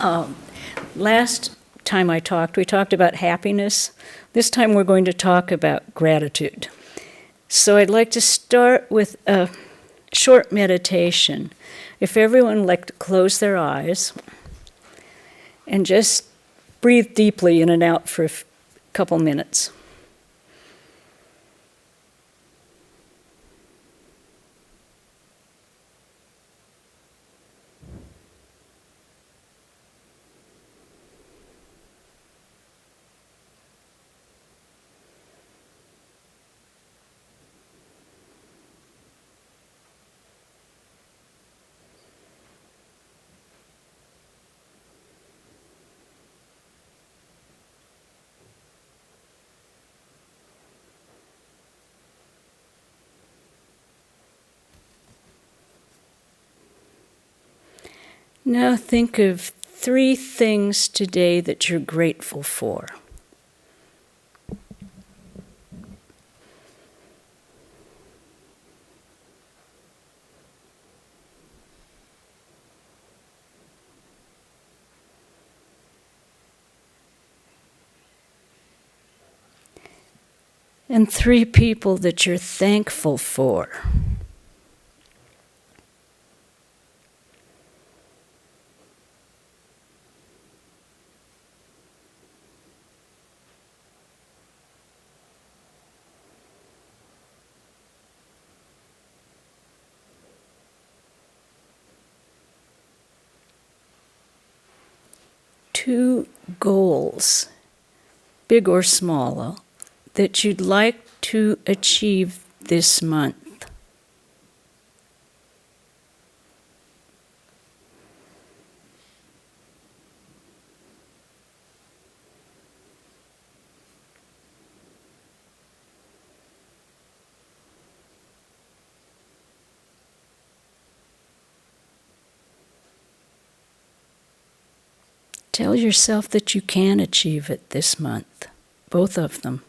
Last time we talked about happiness. This time we're going to talk about gratitude. So I'd like to start with a short meditation. If everyone would like to close their eyes and just breathe deeply in and out for a couple minutes. Now think of 3 things today that you're grateful for. And 3 people that you're thankful for. Two goals, big or small, that you'd like to achieve this month. Tell yourself that you can achieve it this month, both of them.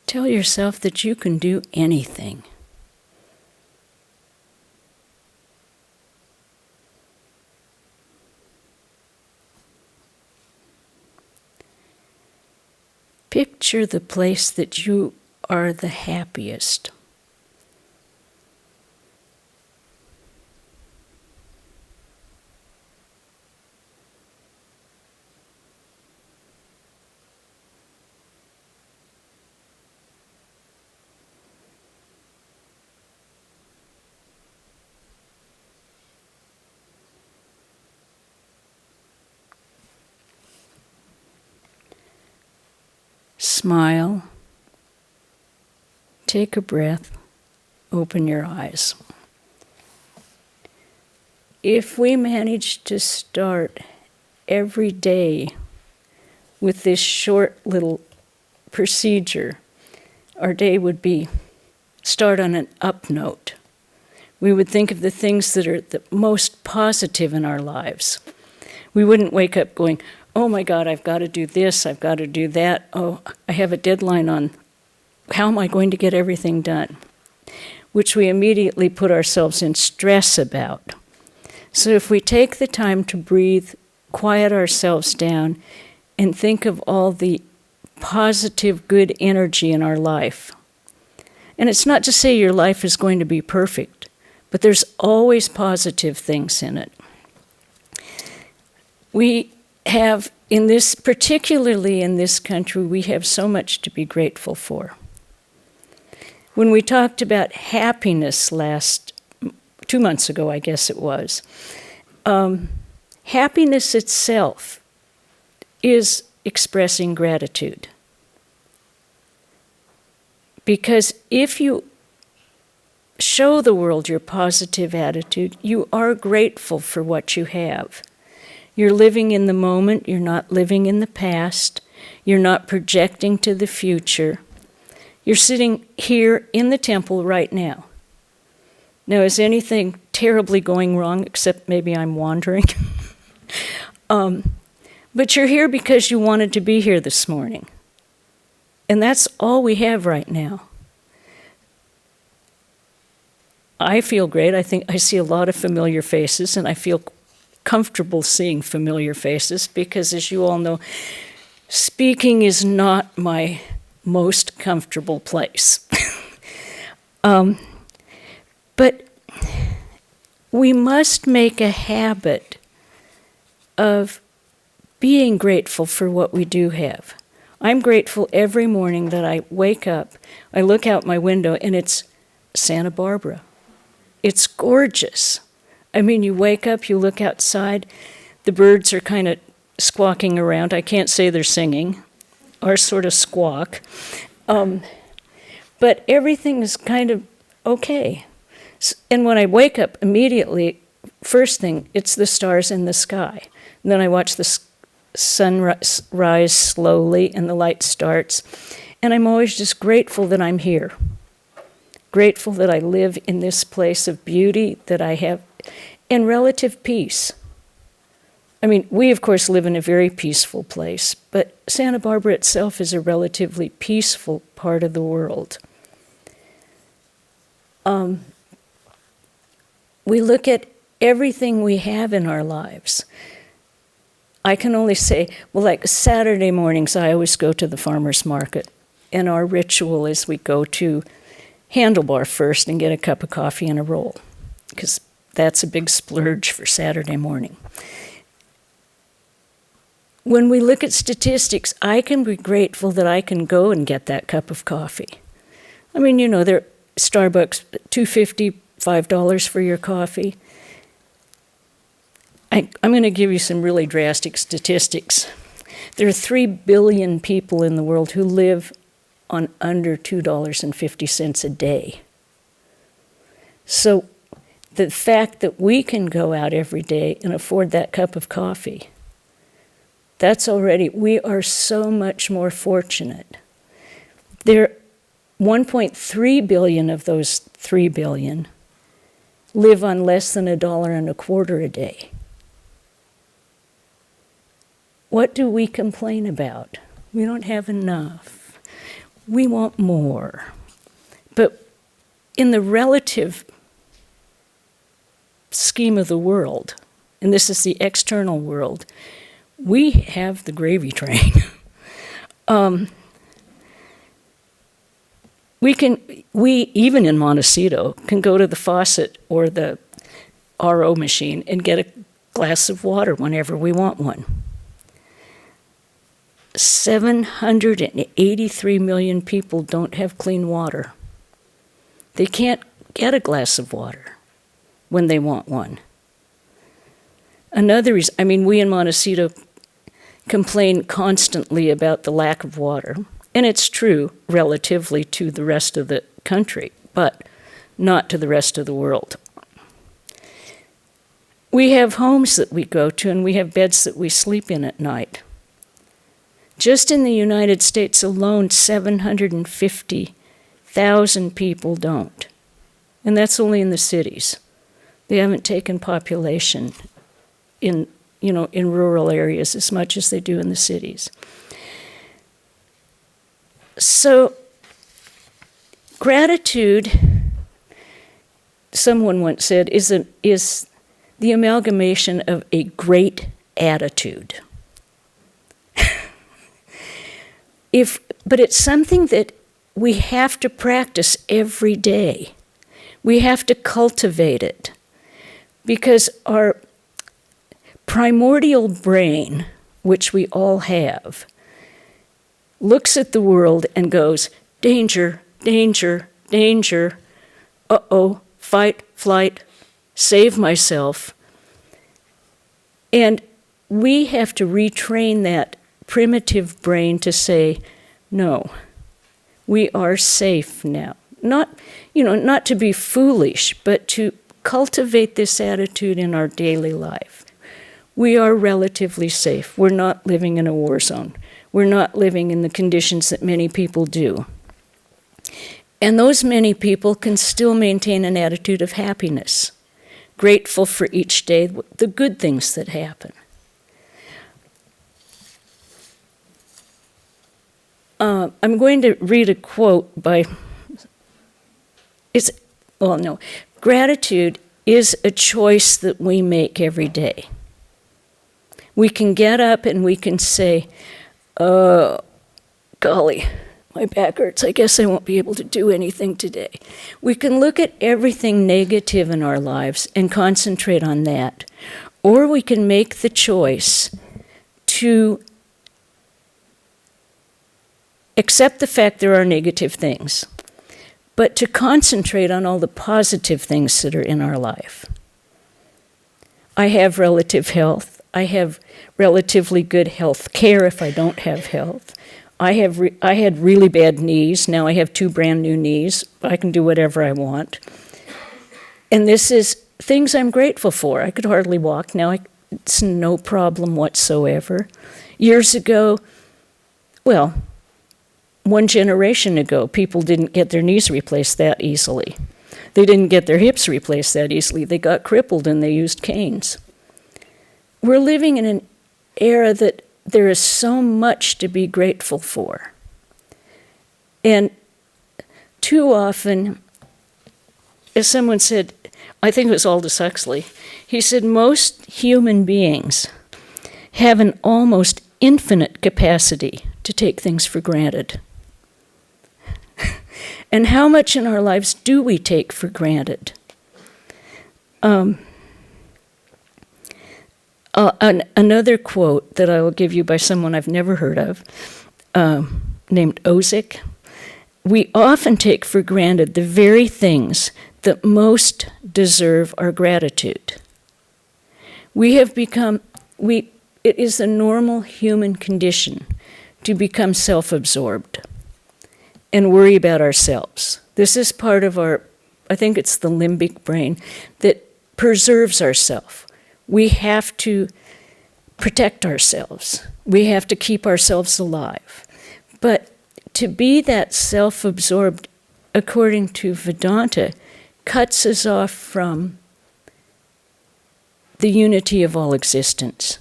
Tell yourself that you can do anything. Picture the place that you are the happiest. Smile, take a breath, open your eyes. If we manage to start every day with this short little procedure, our day would start on an up note. We would think of the things that are the most positive in our lives. We wouldn't wake up going, oh my God, I've got to do this, I've got to do that. Oh, I have a deadline on how am I going to get everything done? Which we immediately put ourselves in stress about. So if we take the time to breathe, quiet ourselves down, and think of all the positive, good energy in our life. And it's not to say your life is going to be perfect, but there's always positive things in it. We have, particularly in this country, we have so much to be grateful for. When we talked about happiness 2 months ago, I guess it was, happiness itself is expressing gratitude. Because if you show the world your positive attitude, you are grateful for what you have. You're living in the moment, you're not living in the past, you're not projecting to the future. You're sitting here in the temple right now. Now, is anything terribly going wrong, except maybe I'm wandering? But you're here because you wanted to be here this morning. And that's all we have right now. I feel great. I think I see a lot of familiar faces, and I feel comfortable seeing familiar faces because, as you all know, speaking is not my most comfortable place. But we must make a habit of being grateful for what we do have. I'm grateful every morning that I wake up, I look out my window, and it's Santa Barbara. It's gorgeous. I mean, you wake up, you look outside, the birds are kind of squawking around. I can't say they're singing, or sort of squawk. But everything is kind of okay. And when I wake up immediately, first thing, it's the stars in the sky. And then I watch the sun rise slowly and the light starts. And I'm always just grateful that I'm here. Grateful that I live in this place of beauty, that I have, and relative peace. I mean, we of course live in a very peaceful place, but Santa Barbara itself is a relatively peaceful part of the world. We look at everything we have in our lives. I can only say, well, like Saturday mornings, I always go to the farmer's market, and our ritual is we go to Handlebar first and get a cup of coffee and a roll, because that's a big splurge for Saturday morning. When we look at statistics, I can be grateful that I can go and get that cup of coffee. I mean, you know, they're Starbucks, $2.50, $5 for your coffee. I'm going to give you some really drastic statistics. There are 3 billion people in the world who live on under $2.50 a day. So the fact that we can go out every day and afford that cup of coffee, that's already, we are so much more fortunate. There, 1.3 billion of those 3 billion live on less than $1.25 a day. What do we complain about? We don't have enough. We want more. But in the relative scheme of the world, and this is the external world, we have the gravy train. We even in Montecito can go to the faucet or the RO machine and get a glass of water whenever we want one. 783 million people don't have clean water. They can't get a glass of water when they want one. Another reason, I mean, we in Montecito complain constantly about the lack of water, and it's true relatively to the rest of the country, but not to the rest of the world. We have homes that we go to, and we have beds that we sleep in at night. Just in the United States alone, 750,000 people don't. And that's only in the cities. They haven't taken population in rural areas as much as they do in the cities. So, gratitude, someone once said, is the amalgamation of a great attitude. But it's something that we have to practice every day. We have to cultivate it, because our primordial brain, which we all have, looks at the world and goes, danger, danger, danger, uh-oh, fight, flight, save myself. And we have to retrain that primitive brain to say, no, we are safe now. Not to be foolish, but to cultivate this attitude in our daily life. We are relatively safe. We're not living in a war zone. We're not living in the conditions that many people do. And those many people can still maintain an attitude of happiness, grateful for each day, the good things that happen. I'm going to read a quote by, gratitude is a choice that we make every day. We can get up and we can say, golly, my back hurts. I guess I won't be able to do anything today. We can look at everything negative in our lives and concentrate on that. Or we can make the choice to accept the fact there are negative things, but to concentrate on all the positive things that are in our life. I have relative health. I have relatively good health care if I don't have health. I had really bad knees. Now I have 2 brand new knees. I can do whatever I want. And this is things I'm grateful for. I could hardly walk. Now it's no problem whatsoever. Years ago, well, 1 generation ago, people didn't get their knees replaced that easily. They didn't get their hips replaced that easily. They got crippled and they used canes. We're living in an era that there is so much to be grateful for. And too often, as someone said, I think it was Aldous Huxley, he said most human beings have an almost infinite capacity to take things for granted. And how much in our lives do we take for granted? Another quote that I will give you by someone I've never heard of, named Ozick. We often take for granted the very things that most deserve our gratitude. It is a normal human condition to become self-absorbed and worry about ourselves. This is part of I think it's the limbic brain that preserves ourselves. We have to protect ourselves. We have to keep ourselves alive. But to be that self-absorbed, according to Vedanta, cuts us off from the unity of all existence.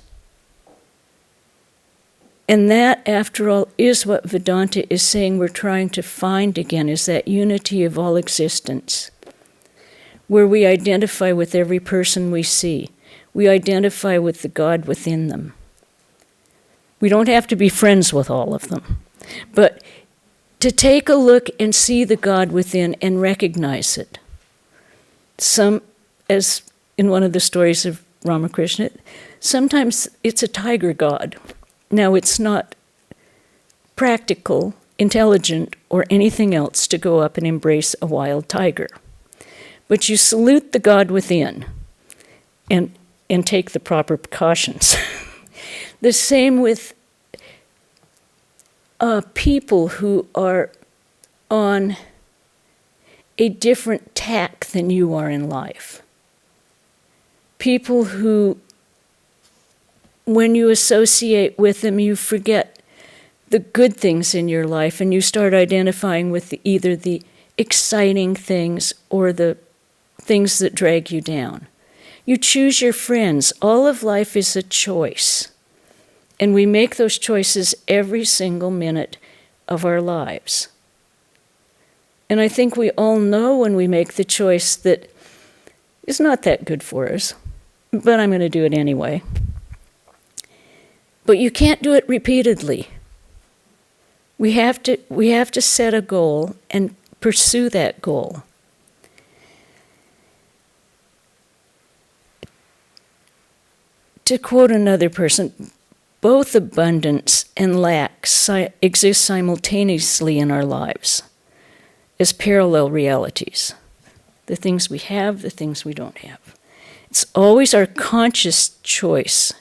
And that, after all, is what Vedanta is saying we're trying to find again, is that unity of all existence, where we identify with every person we see. We identify with the God within them. We don't have to be friends with all of them, but to take a look and see the God within and recognize it. As in one of the stories of Ramakrishna, sometimes it's a tiger god. Now, it's not practical, intelligent, or anything else to go up and embrace a wild tiger. But you salute the God within and take the proper precautions. The same with people who are on a different tack than you are in life. People who, when you associate with them, you forget the good things in your life and you start identifying with either the exciting things or the things that drag you down. You choose your friends. All of life is a choice. And we make those choices every single minute of our lives. And I think we all know when we make the choice that is not that good for us, but I'm going to do it anyway. But you can't do it repeatedly. We have to set a goal and pursue that goal. To quote another person, both abundance and lack exist simultaneously in our lives as parallel realities. The things we have, the things we don't have. It's always our conscious choice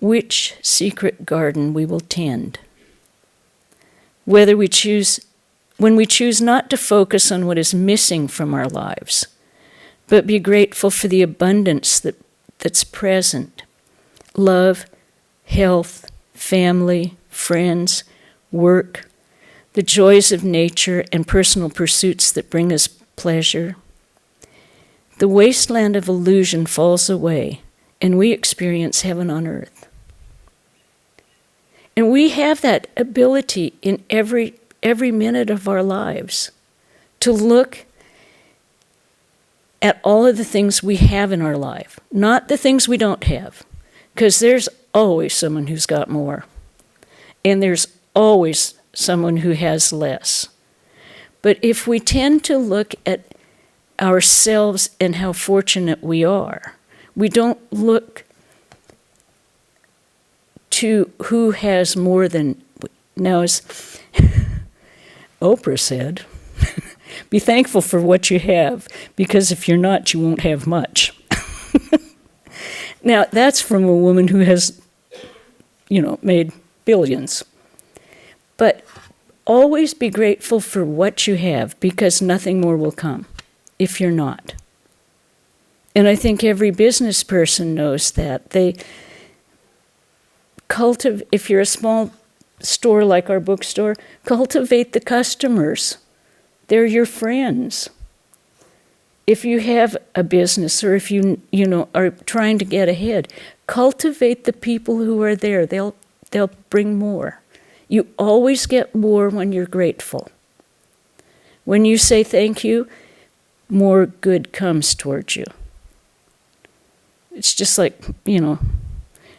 which secret garden we will tend. When we choose not to focus on what is missing from our lives, but be grateful for the abundance that's present. Love, health, family, friends, work, the joys of nature and personal pursuits that bring us pleasure. The wasteland of illusion falls away, and we experience heaven on earth. And we have that ability in every minute of our lives to look at all of the things we have in our life, not the things we don't have, because there's always someone who's got more, and there's always someone who has less. But if we tend to look at ourselves and how fortunate we are, we don't look to who has more than. Now, as Oprah said, be thankful for what you have, because if you're not, you won't have much. Now, that's from a woman who has, made billions. But always be grateful for what you have, because nothing more will come if you're not. And I think every business person knows that. They if you're a small store like our bookstore, cultivate the customers. They're your friends. If you have a business, or if you are trying to get ahead, cultivate the people who are there. They'll bring more. You always get more when you're grateful. When you say thank you, more good comes towards you. It's just like,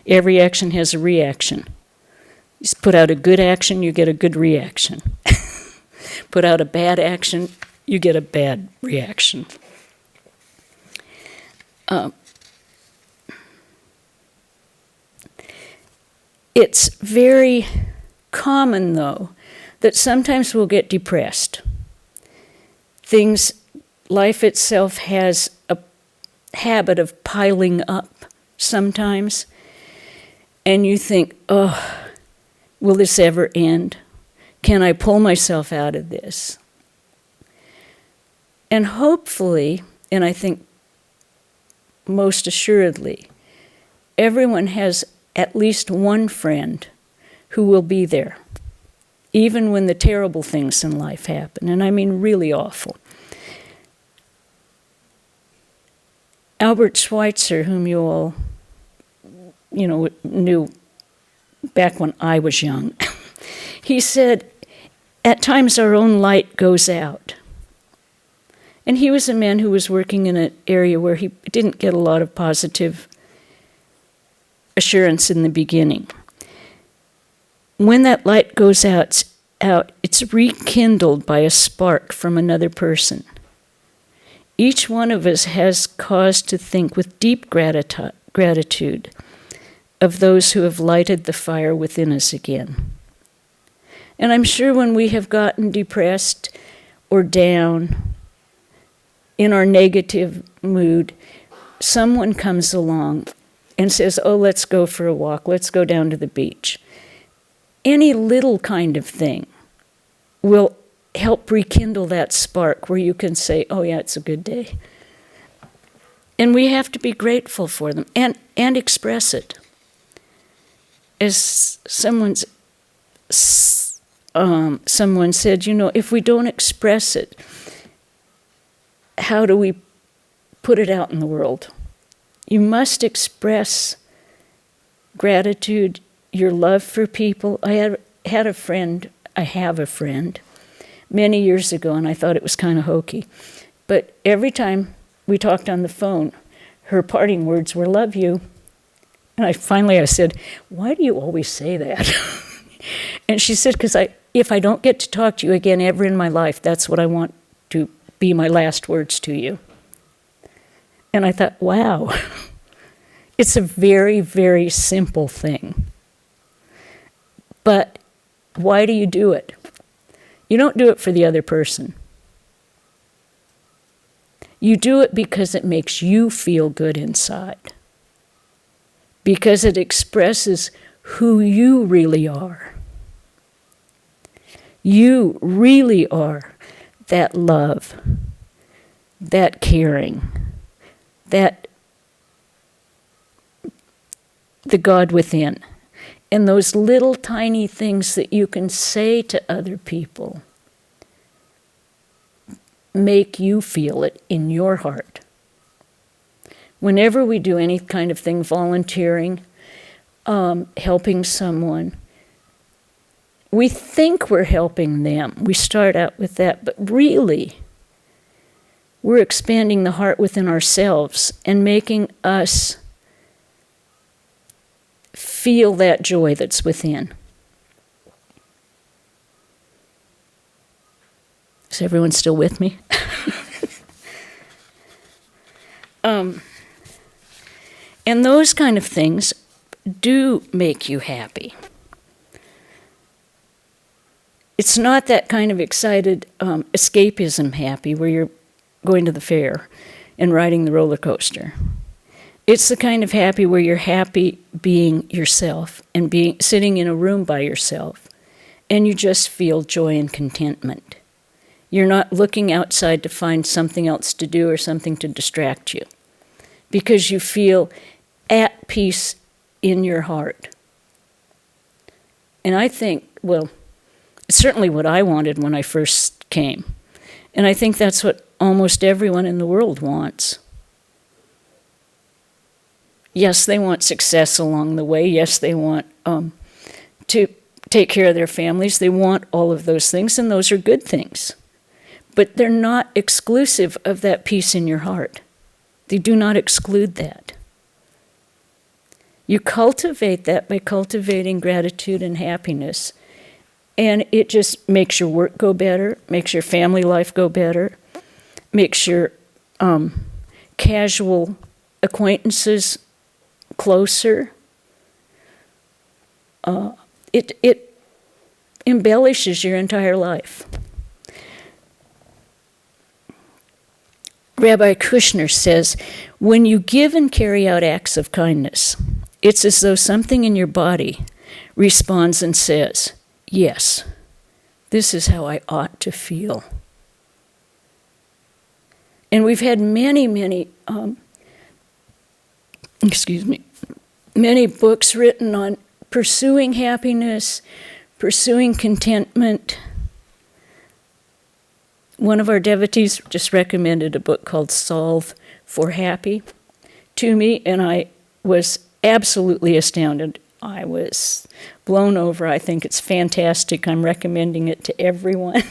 every action has a reaction. You put out a good action, you get a good reaction. Put out a bad action, you get a bad reaction. It's very common, though, that sometimes we'll get depressed. Life itself has a habit of piling up sometimes, and you think, oh, will this ever end? Can I pull myself out of this? And hopefully, and I think most assuredly, everyone has at least one friend who will be there, even when the terrible things in life happen, and I mean really awful. Albert Schweitzer, whom you all, knew back when I was young, he said, at times our own light goes out. And he was a man who was working in an area where he didn't get a lot of positive assurance in the beginning. When that light goes out, it's rekindled by a spark from another person. Each one of us has cause to think with deep gratitude of those who have lighted the fire within us again. And I'm sure when we have gotten depressed or down in our negative mood, someone comes along and says, oh, let's go for a walk, let's go down to the beach. Any little kind of thing will help rekindle that spark where you can say, oh yeah, it's a good day. And we have to be grateful for them and express it. As someone said, if we don't express it, how do we put it out in the world? You must express gratitude, your love for people. I have a friend many years ago, and I thought it was kind of hokey. But every time we talked on the phone, her parting words were, love you. And I said, why do you always say that? And she said, because if I don't get to talk to you again ever in my life, that's what I want to be my last words to you. And I thought, wow, it's a very, very simple thing. But why do you do it? You don't do it for the other person. You do it because it makes you feel good inside. Because it expresses who you really are. You really are that love, that caring, that the God within. And those little tiny things that you can say to other people make you feel it in your heart. Whenever we do any kind of thing, volunteering, helping someone, we think we're helping them. We start out with that, but really, we're expanding the heart within ourselves and making us feel that joy that's within. Is everyone still with me? And those kind of things do make you happy. It's not that kind of excited escapism happy where you're going to the fair and riding the roller coaster. It's the kind of happy where you're happy being yourself and sitting in a room by yourself, and you just feel joy and contentment. You're not looking outside to find something else to do or something to distract you, because you feel at peace in your heart. And I think, well, it's certainly what I wanted when I first came. And I think that's what almost everyone in the world wants. Yes, they want success along the way. Yes, they want to take care of their families. They want all of those things, and those are good things. But they're not exclusive of that peace in your heart. They do not exclude that. You cultivate that by cultivating gratitude and happiness, and it just makes your work go better, makes your family life go better, makes your casual acquaintances closer. It embellishes your entire life. Rabbi Kushner says, when you give and carry out acts of kindness, it's as though something in your body responds and says, yes, this is how I ought to feel. And we've had many books written on pursuing happiness, pursuing contentment. One of our devotees just recommended a book called Solve for Happy to me, and I was absolutely astounded. I was blown over. I think it's fantastic. I'm recommending it to everyone.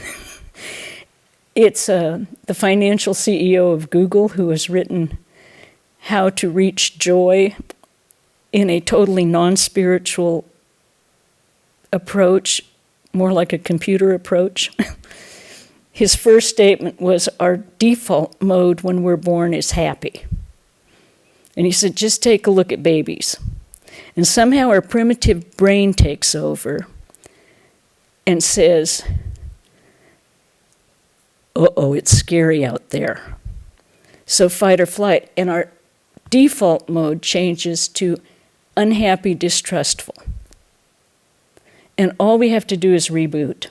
It's the financial CEO of Google who has written How to Reach Joy in a totally non-spiritual approach, more like a computer approach. His first statement was, our default mode when we're born is happy. And he said, just take a look at babies. And somehow our primitive brain takes over and says, uh-oh, it's scary out there. So fight or flight. And our default mode changes to unhappy, distrustful. And all we have to do is reboot.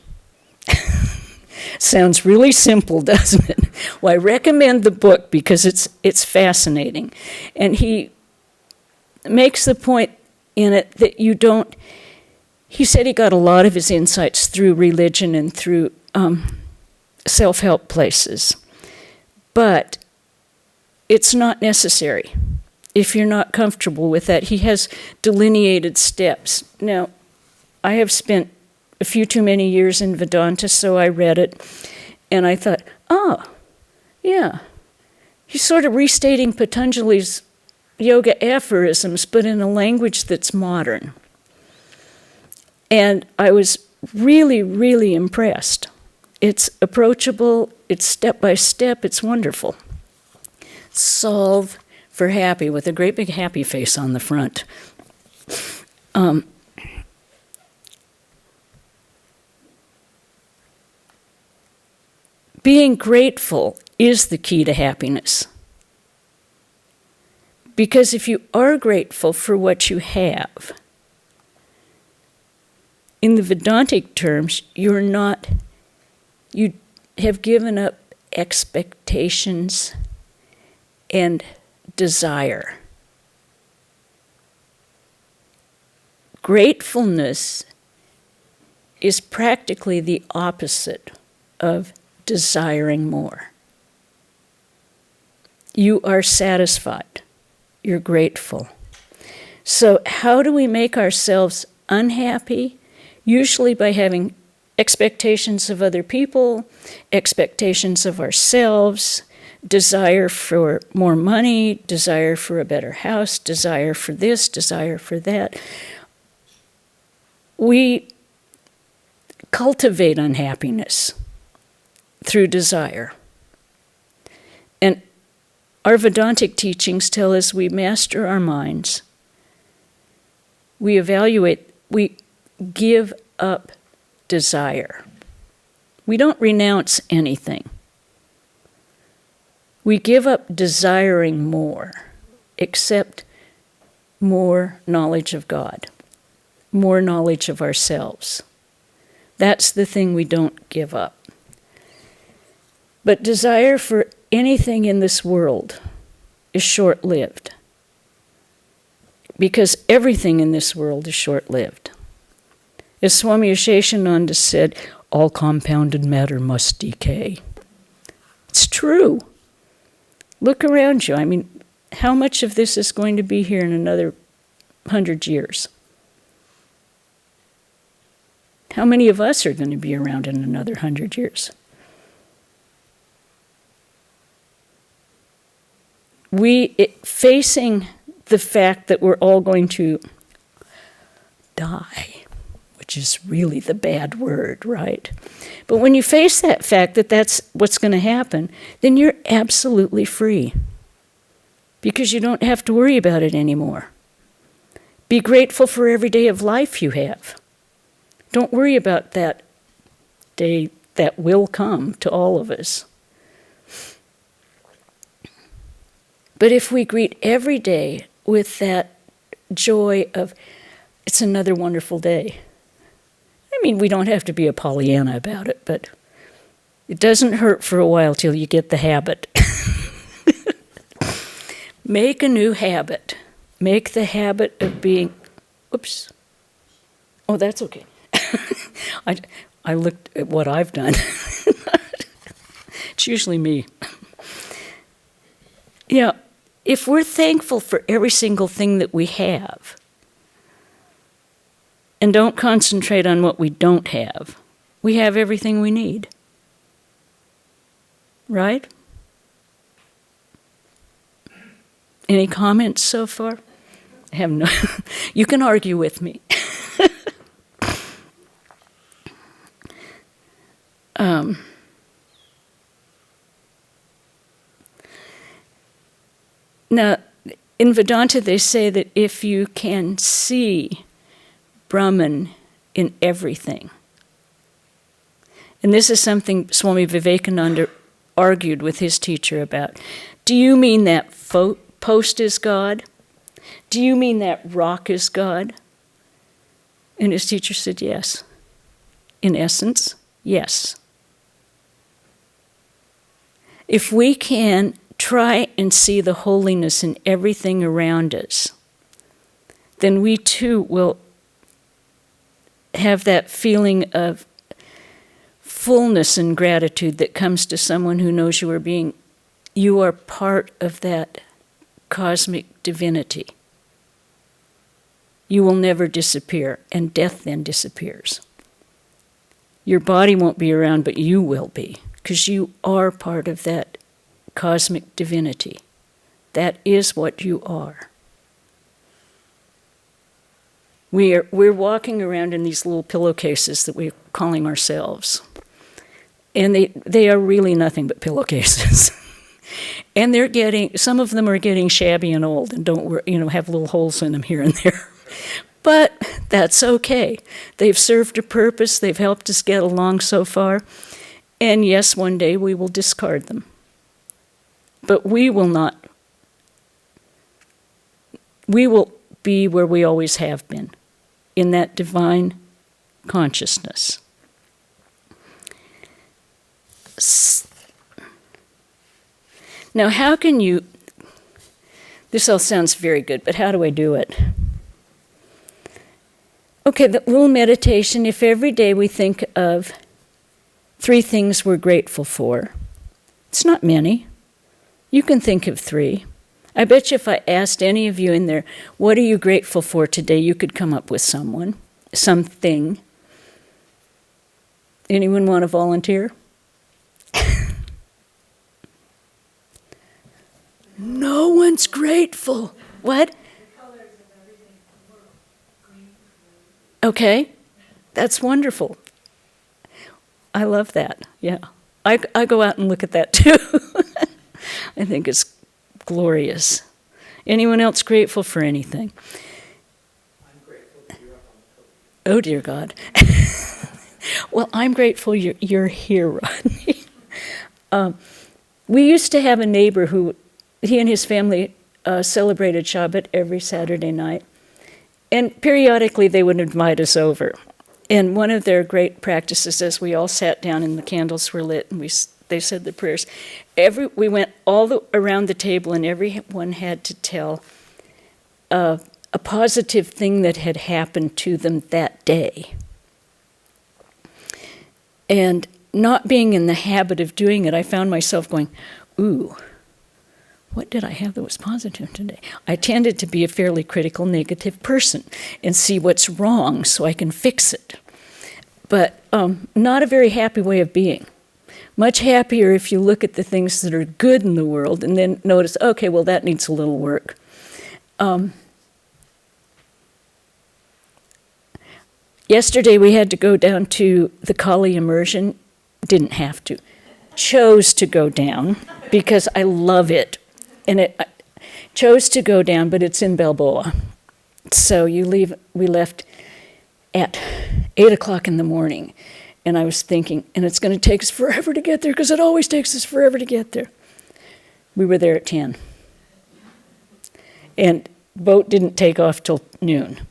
Sounds really simple, doesn't it? Well, I recommend the book because it's fascinating. And he makes the point in it that you don't... He said he got a lot of his insights through religion and through self-help places. But it's not necessary if you're not comfortable with that. He has delineated steps. Now, I have spent a few too many years in Vedanta, so I read it, and I thought, yeah, he's sort of restating Patanjali's yoga aphorisms, but in a language that's modern. And I was really, really impressed. It's approachable, it's step by step, it's wonderful. Solve for happy, with a great big happy face on the front. Being grateful is the key to happiness. Because if you are grateful for what you have, in the Vedantic terms, you have given up expectations and desire. Gratefulness is practically the opposite of desiring more. You are satisfied. You're grateful. So how do we make ourselves unhappy? usually by having expectations of other people, expectations of ourselves, desire for more money, desire for a better house, desire for this, desire for that. We cultivate unhappiness through desire. And our Vedantic teachings tell us we master our minds. We evaluate, we give up desire. We don't renounce anything. We give up desiring more, except more knowledge of God, more knowledge of ourselves. That's the thing we don't give up. But desire for anything in this world is short-lived, because everything in this world is short-lived. As Swami Asheshananda said, all compounded matter must decay. It's true. Look around you. I mean, how much of this is going to be here in another 100 years? How many of us are going to be around in another 100 years? Facing the fact that we're all going to die, which is really the bad word, right? But when you face that fact that that's what's going to happen, then you're absolutely free, because you don't have to worry about it anymore. Be grateful for every day of life you have. Don't worry about that day that will come to all of us. But if we greet every day with that joy of, it's another wonderful day. I mean, we don't have to be a Pollyanna about it, but it doesn't hurt for a while till you get the habit. Make a new habit. Make the habit of being, oops. Oh, that's okay. I looked at what I've done. It's usually me. Yeah, if we're thankful for every single thing that we have, and don't concentrate on what we don't have, we have everything we need. Right? Any comments so far? I have no. You can argue with me. Now, in Vedanta, they say that if you can see Brahman in everything, and this is something Swami Vivekananda argued with his teacher about. Do you mean that post is God? Do you mean that rock is God? And his teacher said, yes. In essence, yes. If we can try and see the holiness in everything around us, then we too will have that feeling of fullness and gratitude that comes to someone who knows you are part of that cosmic divinity. You will never disappear, and death then disappears. Your body won't be around, but you will be, because you are part of that cosmic divinity. That is what you are. We're walking around in these little pillowcases that we're calling ourselves. And they are really nothing but pillowcases. And some of them are getting shabby and old and have little holes in them here and there. But that's okay. They've served a purpose. They've helped us get along so far. And yes, one day we will discard them. But we will not. We will be where we always have been, in that divine consciousness. Now, how can you, this all sounds very good, but how do I do it? Okay, the little meditation, if every day we think of 3 things we're grateful for, it's not many. You can think of 3. I bet you if I asked any of you in there, what are you grateful for today, you could come up with something. Anyone want to volunteer? No one's grateful. What? Okay, that's wonderful. I love that, yeah. I go out and look at that too. I think it's glorious. Anyone else grateful for anything? I'm grateful that you're up on the podium. Oh, dear God. Well, I'm grateful you're here, Rodney. We used to have a neighbor who, he and his family celebrated Shabbat every Saturday night. And periodically they would invite us over. And one of their great practices is we all sat down and the candles were lit and they said the prayers. We went all around the table and everyone had to tell a positive thing that had happened to them that day. And not being in the habit of doing it, I found myself going, ooh, what did I have that was positive today? I tended to be a fairly critical, negative person and see what's wrong so I can fix it. But not a very happy way of being. Much happier if you look at the things that are good in the world and then notice, okay, well, that needs a little work. Yesterday we had to go down to the Kali immersion. Didn't have to. Chose to go down because I love it. And I chose to go down, but it's in Balboa. So we left at 8 o'clock in the morning. And I was thinking, and it's going to take us forever to get there because it always takes us forever to get there. We were there at 10. And boat didn't take off till noon.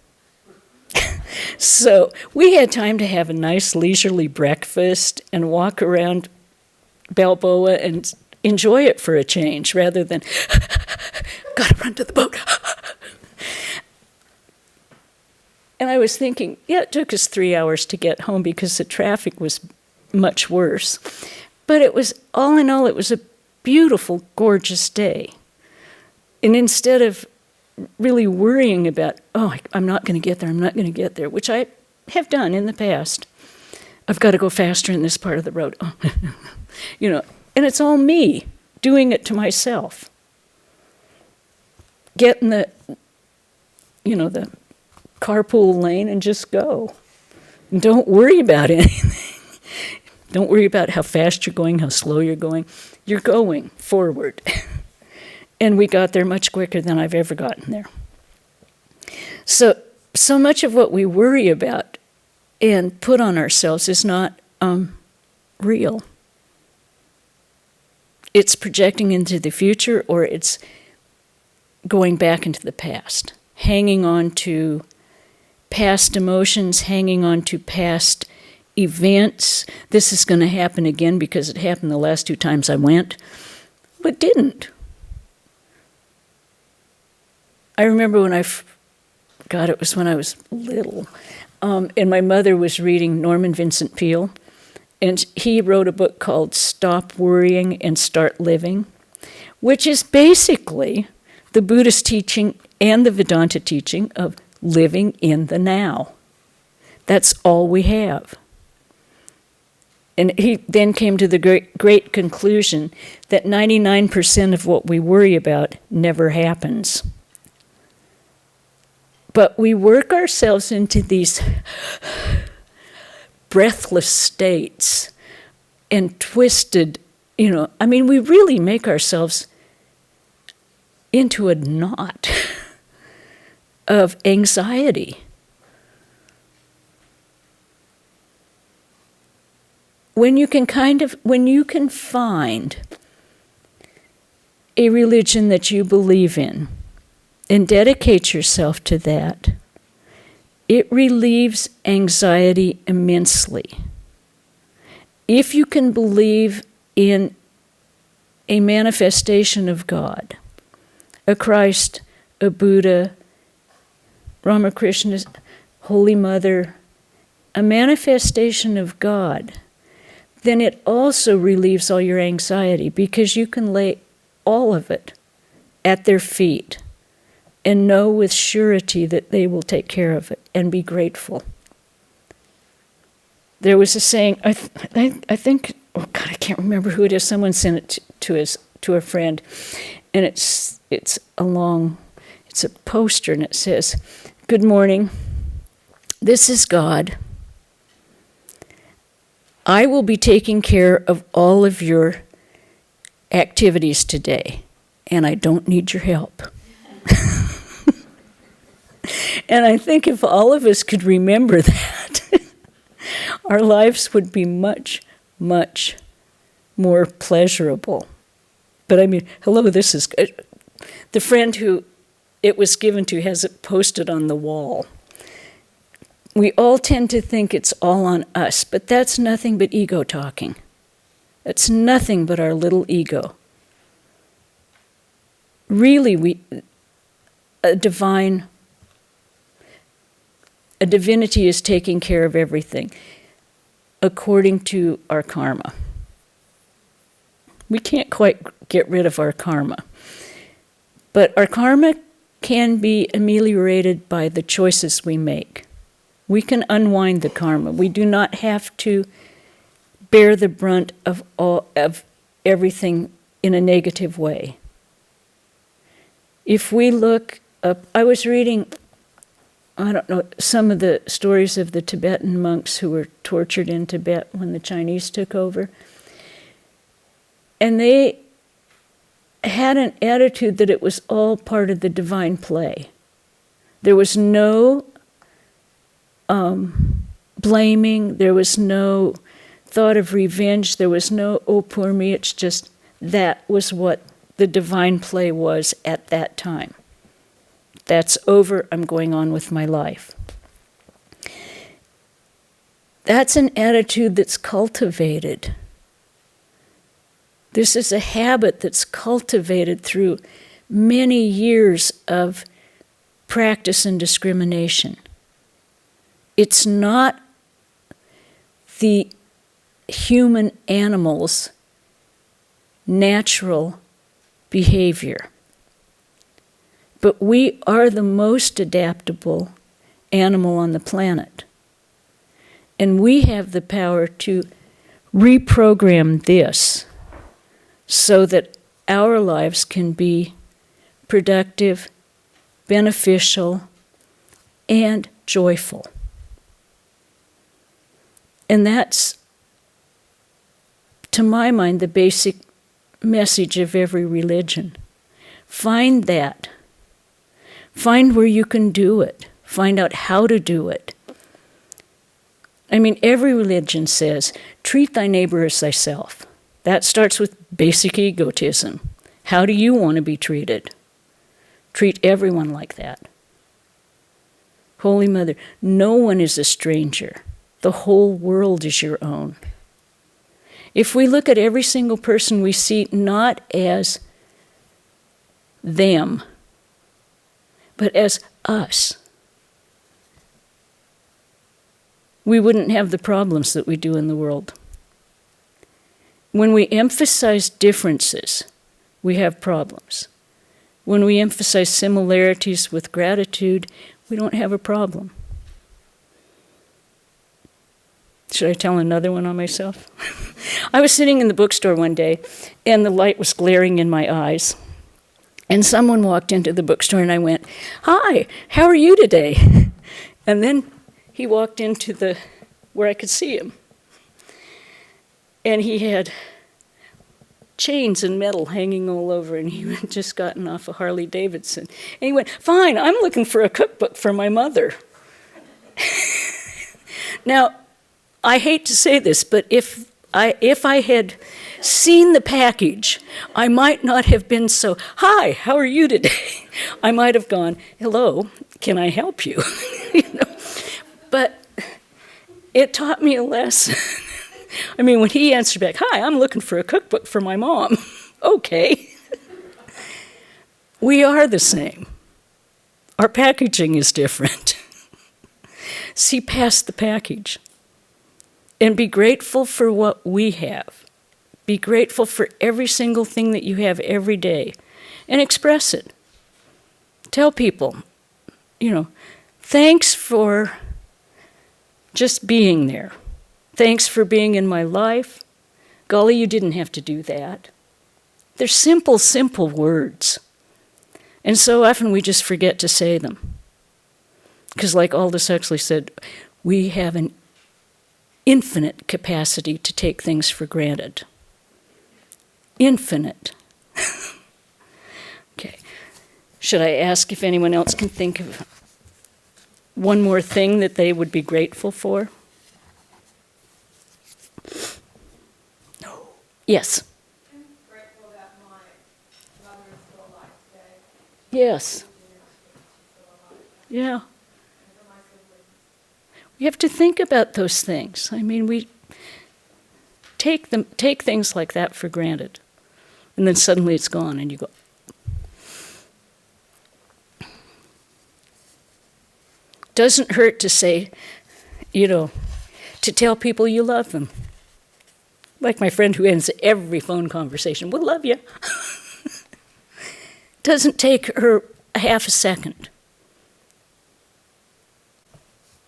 So we had time to have a nice leisurely breakfast and walk around Balboa and enjoy it for a change rather than, gotta run to the boat. And I was thinking, yeah, it took us 3 hours to get home because the traffic was much worse. But it was, all in all, it was a beautiful, gorgeous day. And instead of really worrying about, oh, I'm not going to get there, which I have done in the past. I've got to go faster in this part of the road. And it's all me doing it to myself. Get in the carpool lane and just go. And don't worry about anything. Don't worry about how fast you're going, how slow you're going. You're going forward. And we got there much quicker than I've ever gotten there. So much of what we worry about and put on ourselves is not real. It's projecting into the future or it's going back into the past. Hanging on to past emotions, hanging on to past events. This is going to happen again because it happened the last 2 times I went, but didn't. I remember when it was when I was little, and my mother was reading Norman Vincent Peale, and he wrote a book called Stop Worrying and Start Living, which is basically the Buddhist teaching and the Vedanta teaching of living in the now. That's all we have. And he then came to the great conclusion that 99% of what we worry about never happens. But we work ourselves into these breathless states and twisted, we really make ourselves into a knot of anxiety. When you can find a religion that you believe in, and dedicate yourself to that, it relieves anxiety immensely. If you can believe in a manifestation of God, a Christ, a Buddha, Ramakrishna, Holy Mother, a manifestation of God, then it also relieves all your anxiety because you can lay all of it at their feet and know with surety that they will take care of it and be grateful. There was a saying, I think, oh God, I can't remember who it is. Someone sent it to a friend, and it's a poster, and it says, "Good morning. This is God. I will be taking care of all of your activities today, and I don't need your help." And I think if all of us could remember that, our lives would be much, much more pleasurable. But I mean, hello, this is... The friend who it was given to has it posted on the wall. We all tend to think it's all on us, but that's nothing but ego talking. It's nothing but our little ego. Really, a divinity is taking care of everything according to our karma. We can't quite get rid of our karma. But our karma can be ameliorated by the choices we make. We can unwind the karma. We do not have to bear the brunt of everything in a negative way. If we look up, I was reading, I don't know, some of the stories of the Tibetan monks who were tortured in Tibet when the Chinese took over. And they had an attitude that it was all part of the divine play. There was no blaming, there was no thought of revenge, there was no, oh, poor me, it's just that was what the divine play was at that time. That's over, I'm going on with my life. That's an attitude that's cultivated. This is a habit that's cultivated through many years of practice and discrimination. It's not the human animal's natural behavior. But we are the most adaptable animal on the planet. And we have the power to reprogram this so that our lives can be productive, beneficial, and joyful. And that's, to my mind, the basic message of every religion. Find that. Find where you can do it. Find out how to do it. I mean, every religion says, treat thy neighbor as thyself. That starts with basic egotism. How do you want to be treated? Treat everyone like that. Holy Mother, no one is a stranger. The whole world is your own. If we look at every single person we see not as them, but as us, we wouldn't have the problems that we do in the world. When we emphasize differences, we have problems. When we emphasize similarities with gratitude, we don't have a problem. Should I tell another one on myself? I was sitting in the bookstore one day, and the light was glaring in my eyes. And someone walked into the bookstore, and I went, "Hi, how are you today?" And then he walked into where I could see him. And he had chains and metal hanging all over, and he had just gotten off a Harley Davidson. And he went, "Fine, I'm looking for a cookbook for my mother." Now, I hate to say this, but if I had seen the package, I might not have been so, "Hi, how are you today?" I might have gone, "Hello, can I help you?" You know? But it taught me a lesson. I mean, when he answered back, "Hi, I'm looking for a cookbook for my mom." Okay. We are the same. Our packaging is different. See past the package. And be grateful for what we have. Be grateful for every single thing that you have every day. And express it. Tell people, thanks for just being there. Thanks for being in my life. Golly, you didn't have to do that. They're simple, simple words. And so often we just forget to say them. Because like Aldous Huxley said, we have an infinite capacity to take things for granted. Infinite. Okay. Should I ask if anyone else can think of one more thing that they would be grateful for? No. Yes. I'm grateful that my mother is still alive today. Yes. Yeah. And for my siblings. We have to think about those things. I mean, we take things like that for granted. And then suddenly it's gone and you go. Doesn't hurt to say, to tell people you love them. Like my friend who ends every phone conversation, "We'll love you." Doesn't take her a half a second.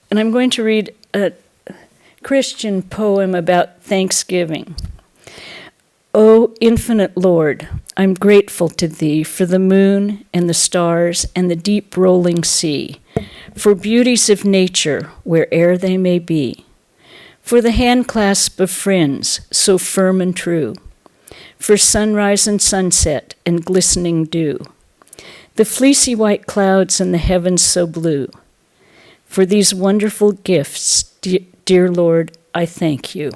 And I'm going to read a Christian poem about Thanksgiving. O infinite Lord, I'm grateful to Thee for the moon and the stars and the deep rolling sea, for beauties of nature where'er they may be, for the handclasp of friends so firm and true, for sunrise and sunset and glistening dew, the fleecy white clouds and the heavens so blue. For these wonderful gifts, dear Lord, I thank you.